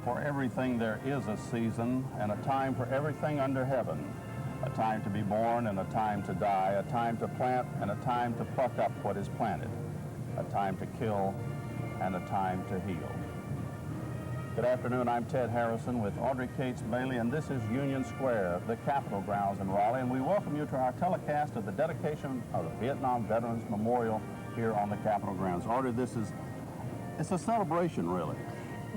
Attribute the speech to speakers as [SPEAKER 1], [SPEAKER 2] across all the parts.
[SPEAKER 1] For everything there is a season, and a time for everything under heaven. A time to be born and a time to die, a time to plant and a time to pluck up what is planted, a time to kill and a time to heal. Good afternoon, I'm Ted Harrison with Audrey Cates Bailey, and this is Union Square, the Capitol grounds in Raleigh, and we welcome you to our telecast of the dedication of the Vietnam Veterans Memorial here on the Capitol grounds. Audrey, it's a celebration, really.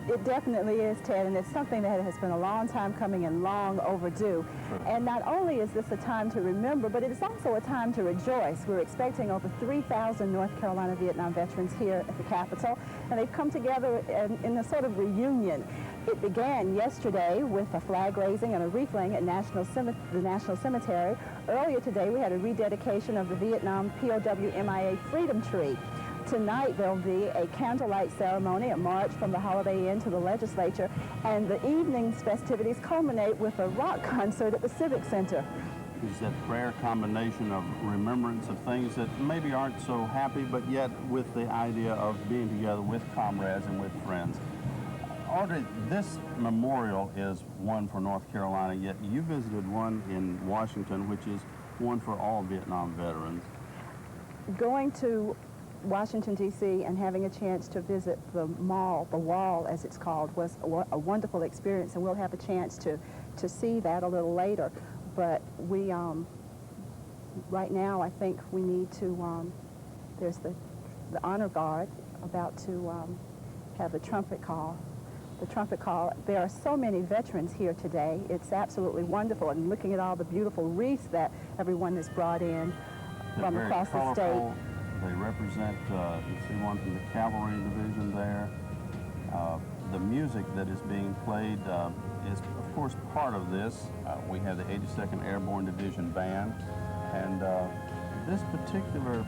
[SPEAKER 2] It definitely is, Ted, and it's something that has been a long time coming and long overdue.
[SPEAKER 1] Sure.
[SPEAKER 2] And not only is this a time to remember, but it is also a time to rejoice. We're expecting over 3,000 North Carolina Vietnam veterans here at the Capitol, and they've come together in a sort of reunion. It began yesterday with a flag raising and a wreath laying at the National Cemetery. Earlier today, we had a rededication of the Vietnam POW MIA Freedom Tree. Tonight there'll be a candlelight ceremony, a march from the Holiday Inn to the legislature, and the evening's festivities culminate with a rock concert at the Civic Center.
[SPEAKER 1] Is that rare combination of remembrance of things that maybe aren't so happy, but yet with the idea of being together with comrades and with friends. Audrey, this memorial is one for North Carolina, yet you visited one in Washington, which is one for all Vietnam veterans.
[SPEAKER 2] Going to Washington, D.C. and having a chance to visit the mall, the Wall as it's called, was a wonderful experience, and we'll have a chance to see that a little later. But we, right now, I think we need to, there's the honor guard about to have the trumpet call. The trumpet call. There are so many veterans here today. It's absolutely wonderful, and looking at all the beautiful wreaths that everyone has brought in from across the state.
[SPEAKER 1] They represent, you see one from the Cavalry Division there. The music that is being played is, of course, part of this. We have the 82nd Airborne Division Band, and this particular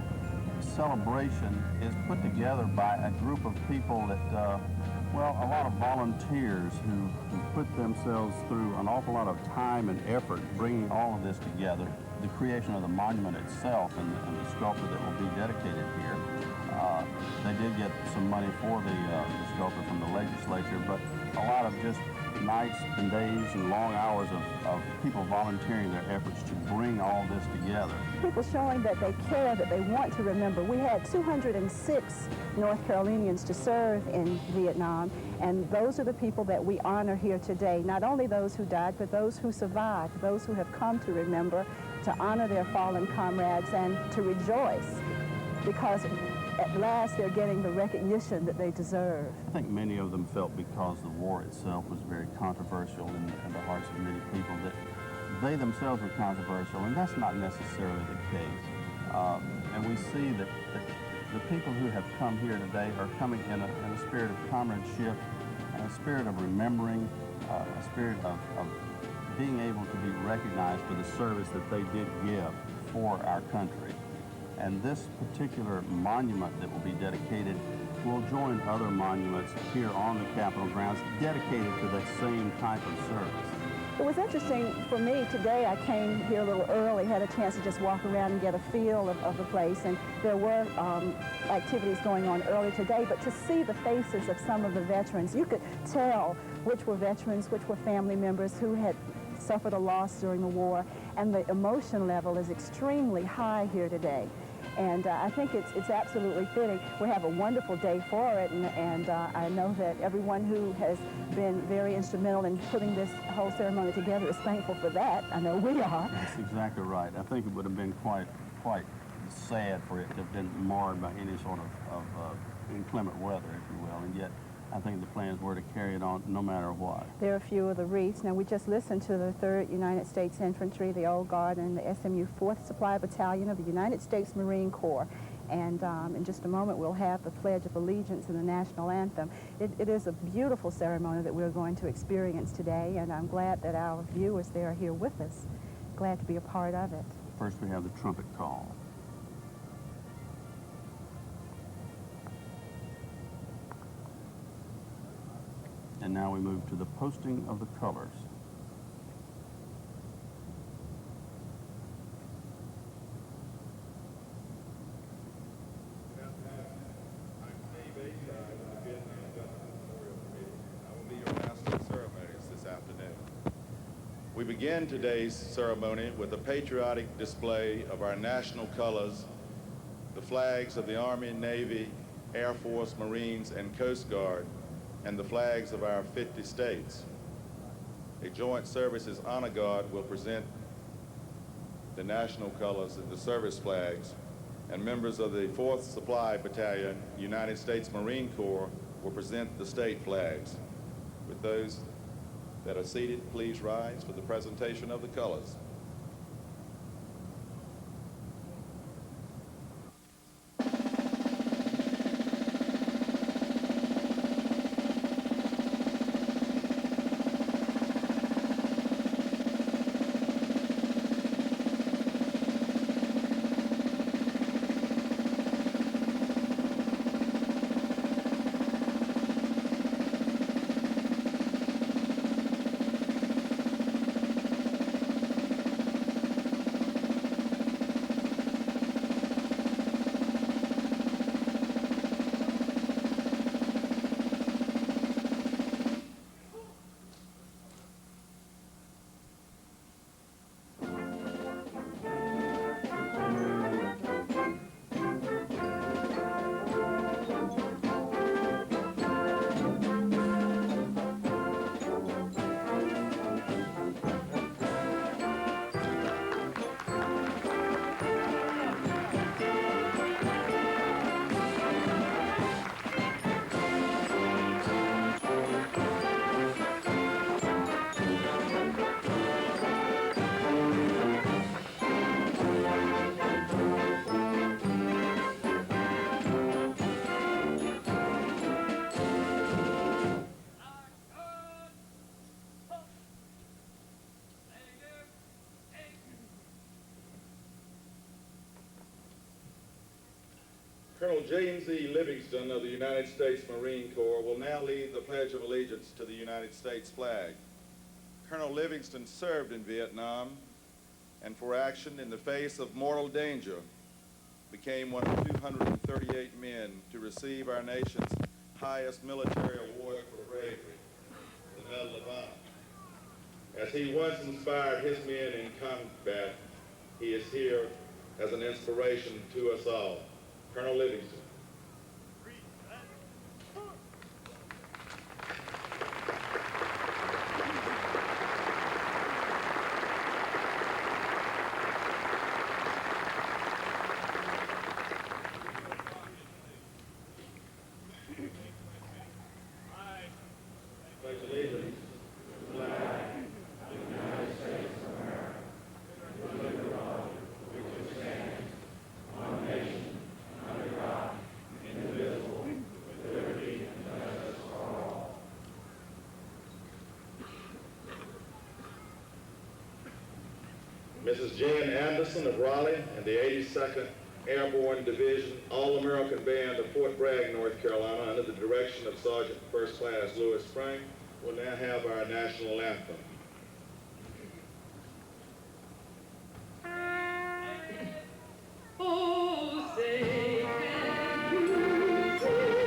[SPEAKER 1] celebration is put together by a group of people that, well, a lot of volunteers who put themselves through an awful lot of time and effort bringing all of this together. The creation of the monument itself and the sculpture that will be dedicated here. They did get some money for the sculpture from the legislature, but a lot of just nights and days and long hours of people volunteering their efforts to bring all this together.
[SPEAKER 2] People showing that they care, that they want to remember. We had 206 North Carolinians to serve in Vietnam, and those are the people that we honor here today. Not only those who died, but those who survived, those who have come to remember, to honor their fallen comrades, and to rejoice, because at last they're getting the recognition that they deserve.
[SPEAKER 1] I think many of them felt, because the war itself was very controversial in the hearts of many people, that they themselves were controversial, and that's not necessarily the case. And we see that the people who have come here today are coming in a spirit of comradeship, and a spirit of remembering, a spirit of being able to be recognized for the service that they did give for our country. And this particular monument that will be dedicated will join other monuments here on the Capitol grounds dedicated to that same type of service.
[SPEAKER 2] It was interesting for me today. I came here a little early, had a chance to just walk around and get a feel of the place, and there were activities going on early today, but to see the faces of some of the veterans, you could tell which were veterans, which were family members who had suffered a loss during the war, and the emotion level is extremely high here today. And I think it's absolutely fitting. We have a wonderful day for it, and I know that everyone who has been very instrumental in putting this whole ceremony together is thankful for that. I know we are.
[SPEAKER 1] That's exactly right. I think it would have been quite sad for it to have been marred by any sort of inclement weather, if you will, and yet I think the plans were to carry it on no matter what.
[SPEAKER 2] There are a few of the wreaths. Now, we just listened to the 3rd United States Infantry, the Old Guard, and the SMU 4th Supply Battalion of the United States Marine Corps. And in just a moment, we'll have the Pledge of Allegiance and the National Anthem. It is a beautiful ceremony that we're going to experience today, and I'm glad that our viewers there are here with us. Glad to be a part of it.
[SPEAKER 1] First, we have the trumpet call. And now we move to the posting of the colors.
[SPEAKER 3] I'm Steve Ace, with the Vietnam Veterans Memorial Committee. I will be your master We begin today's ceremony with a patriotic display of our national colors, the flags of the Army, Navy, Air Force, Marines, and Coast Guard, and the flags of our 50 states. A Joint Services Honor Guard will present the national colors and the service flags, and members of the 4th Supply Battalion, United States Marine Corps, will present the state flags. With those that are seated, please rise for the presentation of the colors. Colonel James E. Livingston of the United States Marine Corps will now lead the Pledge of Allegiance to the United States flag. Colonel Livingston served in Vietnam and for action in the face of mortal danger became one of 238 men to receive our nation's highest military award for bravery, the Medal of Honor. As he once inspired his men in combat, he is here as an inspiration to us all. Colonel Livingston. Pledge allegiance to the flag of the United States of America, and to the republic which it stands, one nation, under God, indivisible, with liberty and justice for all. Mrs. Jan Anderson of Raleigh and the 82nd Airborne Division All-American Band of Fort Bragg, North Carolina, under the direction of Sergeant First Class Louis Frank, will now have our national anthem.
[SPEAKER 4] Oh, say can you see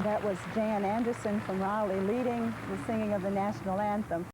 [SPEAKER 2] That was Jan Anderson from Raleigh leading the singing of the national anthem.